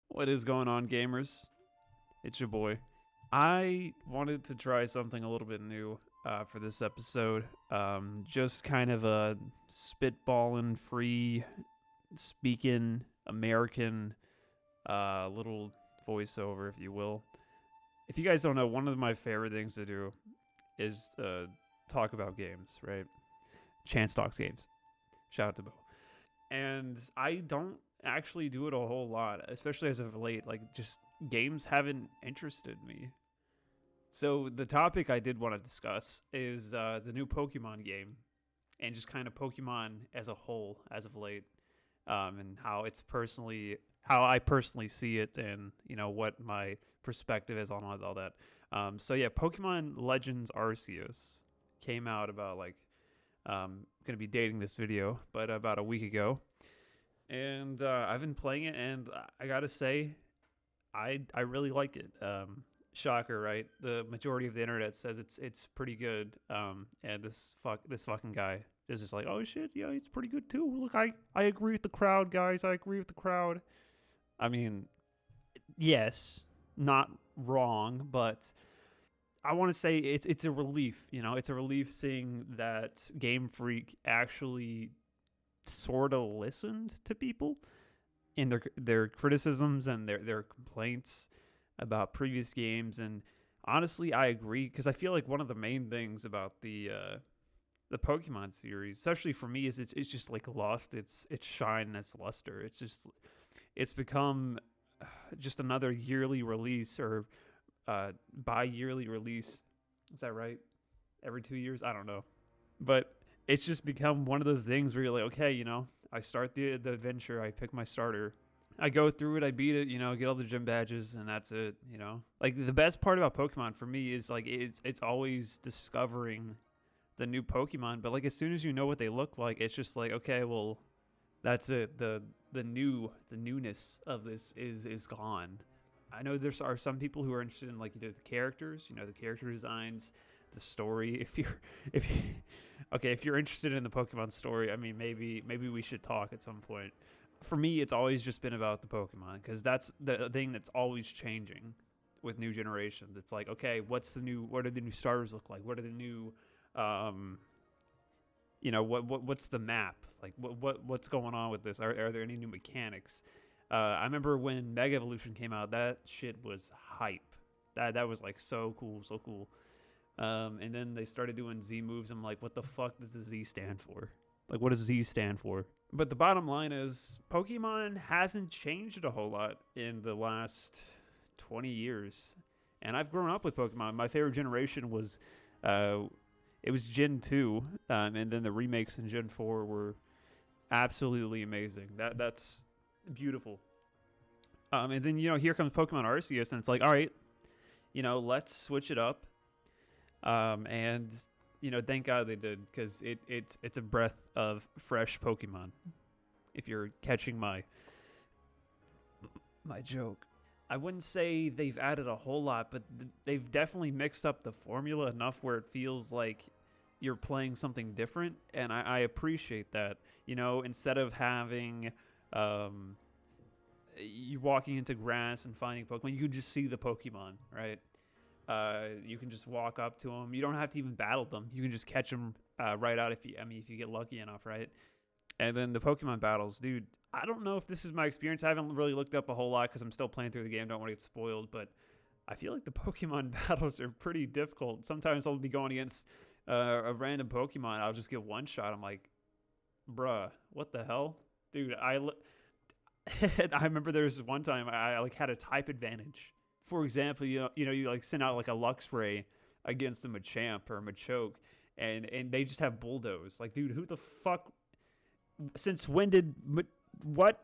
What is going on, gamers? It's your boy. I wanted to try something a little bit new for this episode. Just kind of a spitballing, free speaking American little voiceover, if you will. If you guys don't know, one of my favorite things to do is talk about games, right? Chance talks games. Shout out to Bo. And I don't actually do it a whole lot, especially as of late. Like, just games haven't interested me. So the topic I did want to discuss is the new Pokemon game, and just kind of Pokemon as a whole as of late, and how I personally see it, and what my perspective is on all that. So yeah, Pokemon Legends Arceus came out about gonna be dating this video, but about a week ago. And I've been playing it, and I gotta say, I really like it. Shocker, right? The majority of the internet says it's pretty good. And this fucking guy is just like, oh shit, yeah, it's pretty good too. Look, I agree with the crowd, guys. I agree with the crowd. I mean, yes, not wrong, but I want to say it's a relief. It's a relief seeing that Game Freak actually sort of listened to people in their criticisms and their complaints about previous games. And honestly, I agree, because I feel like one of the main things about the Pokemon series, especially for me, is it's just like lost its shine and its luster. It's become just another yearly release, or bi-yearly release. Is that right? Every 2 years? I don't know. But it's just become one of those things where you're like, okay, I start the adventure, I pick my starter, I go through it, I beat it, get all the gym badges, and that's it. Like, the best part about Pokemon for me is like it's always discovering the new Pokemon, but like as soon as you know what they look like, it's just like, okay, well, that's it. The newness of this is gone. I know there are some people who are interested in the characters, the character designs, the story. If you're interested in the Pokemon story, I mean, maybe we should talk at some point. For me, it's always just been about the Pokemon, because that's the thing that's always changing with new generations. It's like, okay, what do the new starters look like? What are the new what's the map? Like, what's going on with this? Are there any new mechanics? I remember when Mega Evolution came out, that shit was hype. That was like so cool. And then they started doing Z moves. I'm like, what the fuck does the Z stand for? Like, what does Z stand for? But the bottom line is, Pokemon hasn't changed a whole lot in the last 20 years. And I've grown up with Pokemon. My favorite generation was, it was Gen 2. And then the remakes in Gen 4 were absolutely amazing. That's beautiful. And then, here comes Pokemon Arceus, and it's like, all right, let's switch it up. And thank God they did, because it's a breath of fresh Pokemon. If you're catching my joke, I wouldn't say they've added a whole lot, but they've definitely mixed up the formula enough where it feels like you're playing something different, and I appreciate that. Instead of having you walking into grass and finding Pokemon, you can just see the Pokemon, right? You can just walk up to them. You don't have to even battle them. You can just catch them right out if you get lucky enough, right? And then the Pokemon battles, dude. I don't know if this is my experience. I haven't really looked up a whole lot because I'm still playing through the game. Don't want to get spoiled, but I feel like the Pokemon battles are pretty difficult. Sometimes I'll be going against a random Pokemon. I'll just get one shot. I'm like, bruh, what the hell, dude? I remember there was one time I had a type advantage. For example, you send out like a Luxray against a Machamp or a Machoke, and they just have Bulldoze. Like, dude, who the fuck? Since when did what?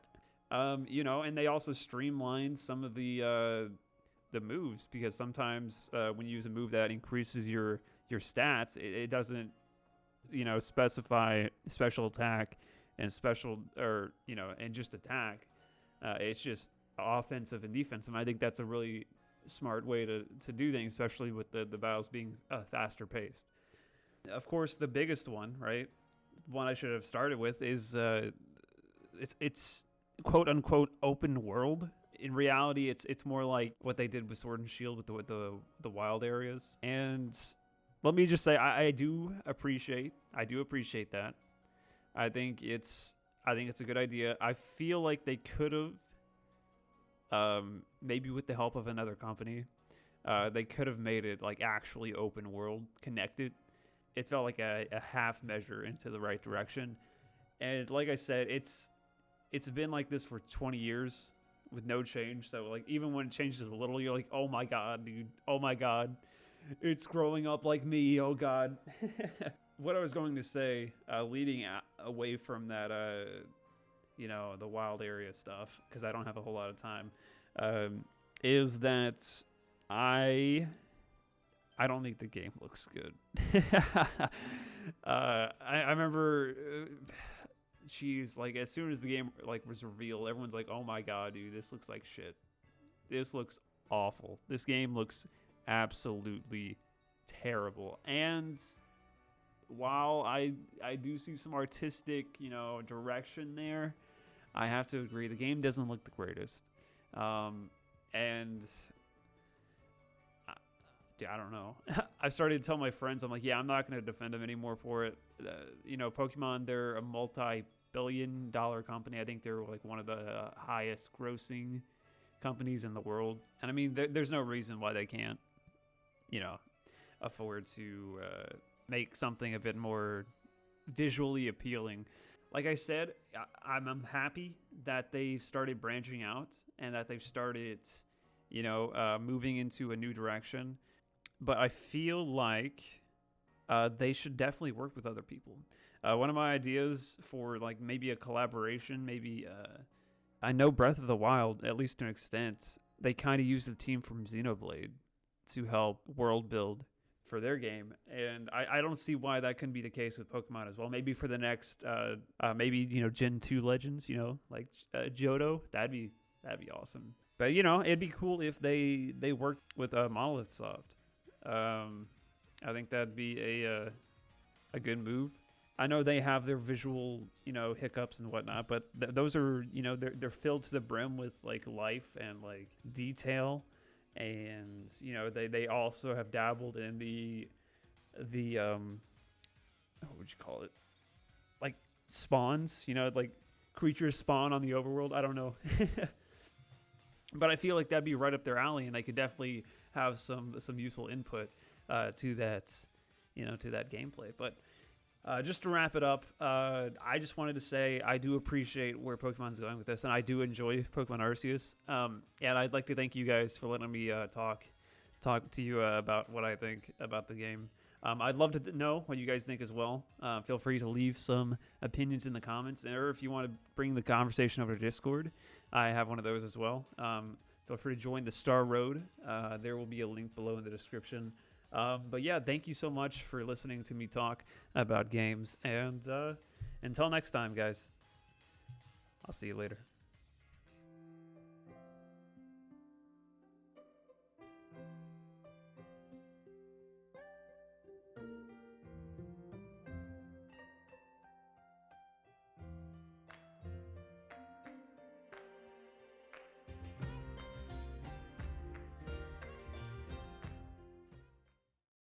And they also streamline some of the moves, because sometimes when you use a move that increases your stats, it doesn't specify special attack and special, or and just attack. It's just offensive and defensive. And I think that's a really smart way to do things, especially with the battles being faster paced. Of course, the biggest one, right? One I should have started with is it's quote unquote open world. in reality, it's more like what they did with Sword and Shield with the wild areas. And let me just say, I do appreciate that. I think it's a good idea. I feel like they could have, maybe with the help of another company, they could have made it like actually open world connected. It felt like a half measure into the right direction. And like I said, it's been like this for 20 years with no change. So like even when it changes a little, you're like, oh my god, dude, oh my god, it's growing up like me. Oh god. What I was going to say, leading away from that, the wild area stuff, because I don't have a whole lot of time, is that I don't think the game looks good. I remember, geez, like as soon as the game like was revealed, everyone's like, "Oh my god, dude, this looks like shit. This looks awful. This game looks absolutely terrible." And while I do see some artistic, direction there, I have to agree the game doesn't look the greatest. And I don't know. I've started to tell my friends, I'm like, yeah, I'm not going to defend them anymore for it. Pokemon, they're a multi-billion-dollar company. I think they're like one of the highest grossing companies in the world. And I mean, there's no reason why they can't, afford to make something a bit more visually appealing. Like I said, I'm happy that they've started branching out and that they've started, moving into a new direction. But I feel like they should definitely work with other people. One of my ideas for like maybe a collaboration, I know Breath of the Wild, at least to an extent, they kind of use the team from Xenoblade to help world build for their game, and I don't see why that couldn't be the case with Pokemon as well. Maybe for the next, Gen 2 Legends, like Johto, that'd be awesome. But it'd be cool if they worked with Monolith Soft. I think that'd be a good move. I know they have their visual, hiccups and whatnot, but those are, they're filled to the brim with like life and like detail. And they also have dabbled in the what would you call it, like spawns, like creatures spawn on the overworld. I don't know. But I feel like that'd be right up their alley, and they could definitely have some useful input to that gameplay. But just to wrap it up, I just wanted to say I do appreciate where Pokemon's going with this, and I do enjoy Pokemon Arceus. And I'd like to thank you guys for letting me talk to you about what I think about the game. I'd love to know what you guys think as well. Feel free to leave some opinions in the comments, or if you want to bring the conversation over to Discord, I have one of those as well. Feel free to join the Star Road. There will be a link below in the description. But yeah, thank you so much for listening to me talk about games. And until next time, guys, I'll see you later.